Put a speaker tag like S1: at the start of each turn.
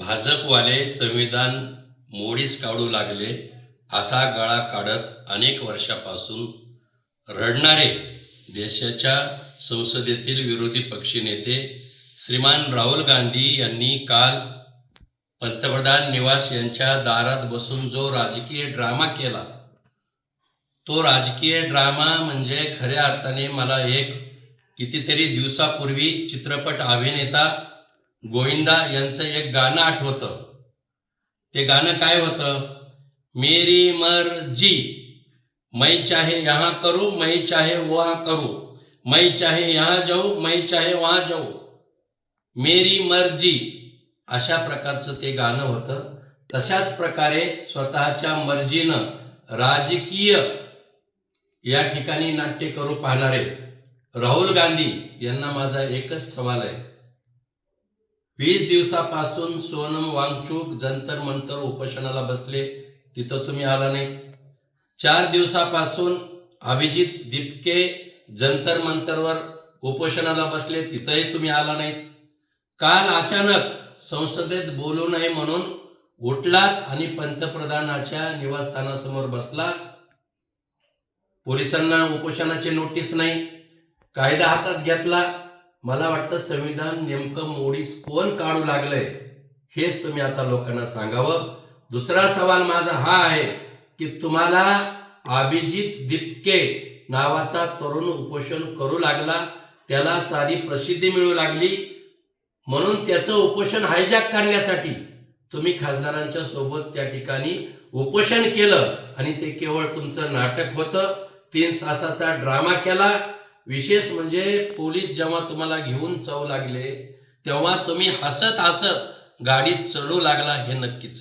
S1: भाजपवाले संविधान मोडीस काढू लागले असा गळा काढत अनेक वर्षापासून रडणारे देशाच्या संसदेतील विरोधी पक्षनेते श्रीमान राहुल गांधी यांनी काल पंतप्रधान निवास यांच्या दारात बसून जो राजकीय ड्रामा केला, तो राजकीय ड्रामा म्हणजे खऱ्या अर्थाने मला एक कितीतरी दिवसापूर्वी चित्रपट अभिनेता गोविंदा यांचं एक गाणं आठवतं. ते गाणं काय होतं? मेरी मर्जी, मैं चाहे यहाँ करूँ, मैं चाहे वहाँ करूँ, मैं चाहे यहाँ जाऊँ, मैं चाहे वहाँ जाऊँ, मेरी मर्जी, अशा प्रकारचं ते गाणं होतं. तशाच प्रकारे स्वतःच्या मर्जीनं राजकीय या ठिकाणी नाट्य करू पाहणारे राहुल गांधी यांना माझा एकच सवाल आहे. 20 दिवसापासून सोनम वांगचुक जंतर मंतर उपोषणाला बसले, तिथं तुम्ही आला नाहीत. 4 दिवसापासून अभिजित दीपके जंतर मंतरवर उपोषणाला बसले, तिथंही तुम्ही आला नाहीत. काल अचानक संसदेत बोलू नये म्हणून उठलात आणि पंतप्रधानाच्या निवासस्थानासमोर बसलात. पोलिसांना उपोषणाची नोटीस नाही, कायदा हातात घेतला. मला वाटतं संविधान नेमकं मोडीस कोण काढू लागलंय हेच तुम्ही आता लोकांना सांगावं. दुसरा सवाल माझा हा आहे की तुम्हाला अभिजित दीपके नावाचा तरुण उपोषण करू लागला, त्याला सारी प्रसिद्धी मिळू लागली, म्हणून त्याचं उपोषण हायजॅक करण्यासाठी तुम्ही खासदारांच्या सोबत त्या ठिकाणी उपोषण केलं आणि ते केवळ तुमचं नाटक होतं. 3 तासाचा ड्रामा केला. विशेष म्हणजे पोलीस जेव्हा तुम्हाला घेऊन जाऊ लागले तेव्हा तुम्ही हसत हसत गाडीत चढू लागला, हे नक्कीच.